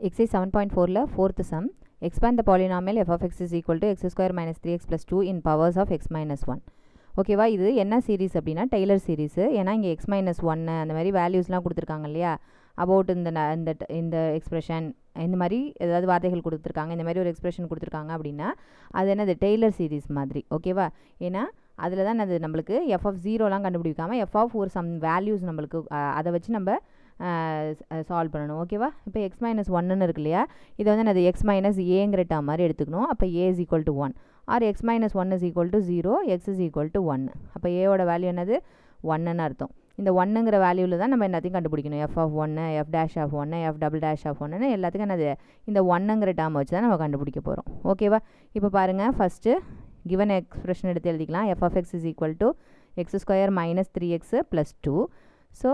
Exercise 7.4 fourth sum. Expand the polynomial f of x is equal to x square minus 3x plus 2 in powers of x minus 1. ஓகேவா, இது என்ன series அப்படின்னா Taylor series. ஏன்னா இங்கே X minus ஒன்று அந்த மாதிரி வேல்யூஸ்லாம் கொடுத்துருக்காங்க இல்லையா, அபவுட் இந்த எக்ஸ்பிரஷன் இந்த மாதிரி ஏதாவது வார்த்தைகள் கொடுத்துருக்காங்க, இந்த மாதிரி ஒரு எக்ஸ்பிரஷன் கொடுத்துருக்காங்க அப்படின்னா அது என்னது டெய்லர் சீரீஸ் மாதிரி. ஓகேவா, ஏன்னா அதில் தான் அது நம்மளுக்கு எஃப் ஆஃப் ஜீரோலாம் கண்டுபிடிக்காமல் எஃப் ஆஃப் ஒரு சம் வேல்யூஸ் நம்மளுக்கு அதை வச்சு நம்ம சால்வ் பண்ணணும். ஓகேவா, இப்போ எக்ஸ் மைனஸ் ஒன்னுன்னு இருக்கு இல்லையா, இதை வந்து அது எக்ஸ் மைனஸ் ஏங்கிற டேர்ம் மாதிரி எடுத்துக்கணும். அப்போ A is equal to 1 or X minus 1 is equal to 0, X is equal to 1. அப்போ ஏவோட வேல்யூ என்னது 1ன்னு அர்த்தம். இந்த 1ங்கிற வேல்யூவில் தான் நம்ம எல்லாத்தையும் கண்டுபிடிக்கணும். F of 1, F dash of 1, F double dash of 1ன்னு எல்லாத்துக்கும் என்னது இந்த 1ங்கிற டேர்ம் வச்சு தான் நம்ம கண்டுபிடிக்க போகிறோம். ஓகேவா, இப்போ பாருங்கள், ஃபஸ்ட்டு கிவன் எக்ஸ்பிரஷன் எடுத்து எழுதிக்கலாம். F of X is equal to x square minus 3x plus 2. So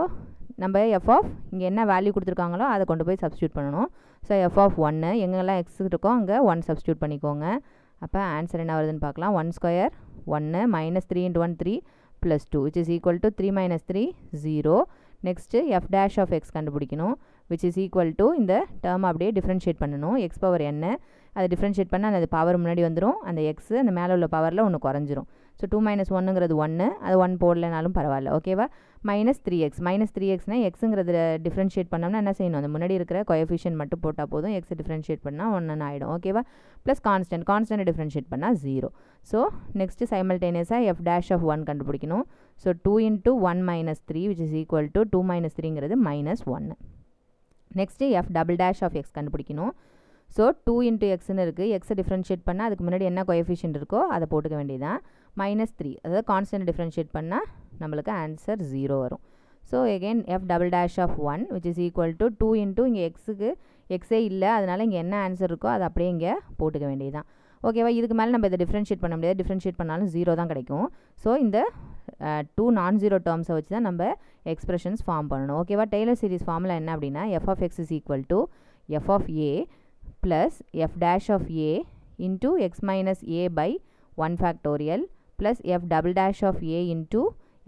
நம்ம எஃப் ஆஃப் இங்கே என்ன வேல்யூ கொடுத்துருக்காங்களோ அதை கொண்டு போய் சப்ஸ்டியூட் பண்ணணும். ஸோ எஃப் ஆஃப் 1 எங்கெல்லாம் எக்ஸ் இருக்கோ அங்கே 1 சப்ஸ்டியூட் பண்ணிக்கோங்க. அப்போ ஆன்சர் என்ன வருதுன்னு பார்க்கலாம். 1 square 1 minus 3 × 1 3 plus 2 which is equal to 3 minus 3 0. Next f dash of x கண்டுபிடிக்கணும், which is equal to இந்த டேர்ம் அப்படியே டிஃப்ரென்ஷியேட் பண்ணணும். எக்ஸ் பவர் என்ன அதை டிஃப்ரென்ஷியேட் பண்ணால் அந்த பவர் முன்னாடி வந்துடும், அந்த எக்ஸு அந்த மேலே உள்ள பவரில் ஒன்று குறைஞ்சிரும். ஸோ 2 minus 1ங்கிறது 1, அது 1 போடலைனாலும் பரவாயில்ல. ஓகேவா, மைனஸ் 3x எக்ஸுங்கிறது டிஃப்ரென்ஷியேட் பண்ணோம்னா என்ன செய்யணும், அந்த முன்னாடி இருக்கிற கோஎஃபிஷியன்ட் மட்டும் போட்டால் போதும், எக்ஸ் டிஃப்ரென்ஷியேட் பண்ணால் 1 ஆகிடும். ஓகேவா, ப்ளஸ் கான்ஸ்டன்ட் டிஃப்ரென்ஷியேட் பண்ணால் 0. ஸோ நெக்ஸ்ட்டு சைமல்டேனியஸாக எஃப் டேஷ் ஆஃப் 1 கண்டுபிடிக்கணும். So 2 × 1 minus 3 which is equal to 2 minus 3ங்கிறது -1. Next F double dash of x கண்டுபிடிக்கணும். ஸோ 2 × எக்ஸ்ன்னு இருக்குது, எக்ஸை டிஃப்ரென்ஷியேட் பண்ணால் அதுக்கு முன்னாடி என்ன கோஎஃபிஷியன்ட் இருக்கோ அதை போட்டுக்க வேண்டியதான். -3 அதாவது கான்ஸ்டன்ட் டிஃப்ரென்ஷியேட் பண்ணால் நம்மளுக்கு ஆன்சர் 0 வரும். So again f double dash of 1 which is equal to 2 × இங்கே எக்ஸுக்கு எக்ஸே இல்லை, அதனால் இங்கே என்ன ஆன்சர் இருக்கோ அதை அப்படியே இங்கே போட்டுக்க வேண்டியதான். ஓகேவா, இதுக்கு மேலே நம்ம இதை டிஃப்ரென்ஷியேட் பண்ண முடியாது, டிஃப்ரென்ஷியேட் பண்ணாலும் 0 தான் கிடைக்கும். ஸோ இந்த 2 நான்-ஜீரோ டேர்ம்ஸை வச்சு தான் நம்ம எக்ஸ்பிரஷன்ஸ் ஃபார்ம் பண்ணணும். ஓகேவா, டெய்லர் சீரிஸ் ஃபார்முலா என்ன அப்படின்னா F of X is equal to F of A plus F dash of A into X minus A by 1 factorial plus F double dash of A into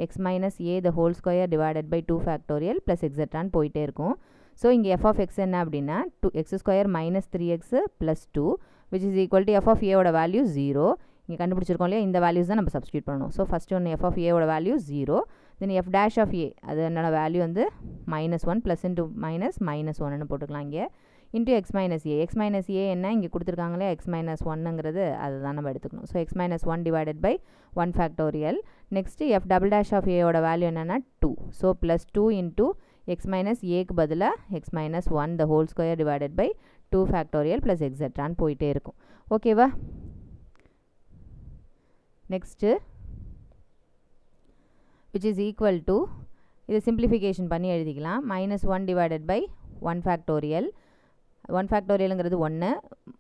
X minus A the whole square divided by 2 factorial plus எக்ஸெட்ரான்னு போயிட்டே இருக்கும். So இங்கே F of X என்ன அப்படின்னா X square minus 3x plus 2 which is equal to F of ஏவோட value 0. இங்கே கண்டுபிடிச்சிருக்கோம் இல்லையா, இந்த வேல்யூஸ் தான் நம்ம சப்ஸ்டியூட் பண்ணணும். ஸோ ஃபஸ்ட்டு ஒன்று எஃப் ஆஃப் ஏவோட value 0, then F dash of A அது என்னோட வேல்யூ வந்து -1 ப்ளஸ் இன்ட்டு -1ன்னு போட்டுக்கலாம் இங்கே, இன்ட்டு எக்ஸ் மைனஸ் ஏ என்ன இங்கே கொடுத்துருக்காங்களே எக்ஸ் மைனஸ் 1ங்கிறது அதுதான் நம்ம எடுத்துக்கணும். So X minus 1 divided by 1 factorial. Next F double dash of ஏவோட வேல்யூ என்னென்னா 2. So plus 2 into X minus ஏக்கு பதிலாக X minus 1 the whole square divided by 2 factorial plus எக்ஸெட்ரான்னு போயிட்டே இருக்கும். ஓகேவா, next which is equal to இதை simplification பண்ணி எழுதிக்கலாம். -1 டிவைடட் பை 1 ஃபேக்டோரியல், 1 ஃபேக்டோரியலுங்கிறது 1,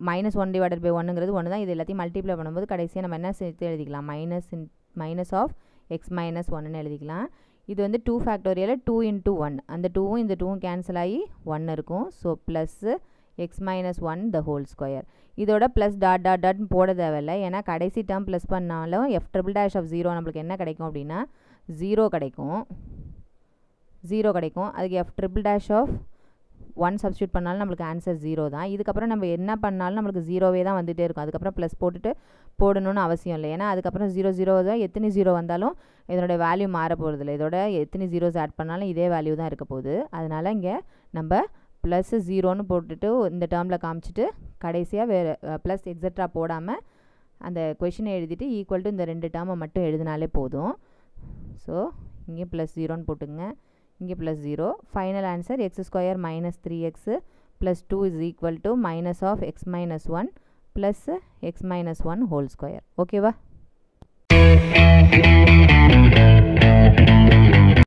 -1 டிவைடட் பை 1ங்கிறது 1 தான். இது எல்லாத்தையும் மல்டிப்ளை பண்ணும்போது கடைசியாக நம்ம என்ன சேர்த்து எழுதிக்கலாம், மைனஸ் ஆஃப் எக்ஸ் மைனஸ் 1ன்னு எழுதிக்கலாம். இது வந்து 2 ஃபேக்டோரியல் 2 × 1, அந்த 2வும் இந்த 2வும் கேன்சல் ஆகி 1 இருக்கும். So plus x minus 1 the whole square. இதோட ப்ளஸ் டாட் போட தேவையில்லை, ஏன்னா கடைசி டேர்ம் ப்ளஸ் பண்ணாலும் எஃப் ட்ரிபிள் டேஷ் ஆஃப் 0 நம்மளுக்கு என்ன கிடைக்கும் அப்படின்னா 0 கிடைக்கும். அதுக்கு f triple dash of 1 substitute பண்ணாலும் நம்மளுக்கு ஆன்சர் 0 தான். இதுக்கப்புறம் நம்ம என்ன பண்ணாலும் நம்மளுக்கு 0வே தான் வந்துகிட்டே இருக்கும். அதுக்கப்புறம் ப்ளஸ் போடணும்னு அவசியம் இல்லை, ஏன்னா அதுக்கப்புறம் 0 தான், எத்தனை 0 வந்தாலும் இதனோட வேல்யூ மாற போகிறதில்ல. இதோட எத்தனை ஜீரோஸ் ஆட் பண்ணாலும் இதே வேல்யூ தான் இருக்க போகுது. அதனால் இங்கே நம்ம ப்ளஸ் 0ன்னு போட்டுட்டு இந்த டேர்மில் காமிச்சிட்டு கடைசியாக வேறு ப்ளஸ் எக்ஸெட்ரா போடாமல் அந்த கொஷினை எழுதிட்டு ஈக்குவல் டு இந்த 2 டேர்மை மட்டும் எழுதினாலே போதும். ஸோ இங்கே ப்ளஸ் 0ன்னு போட்டுங்க, இங்கே plus 0. Final answer x square minus 3x plus 2 is equal to minus of x minus 1 plus x minus 1 whole square. ஓகேவா.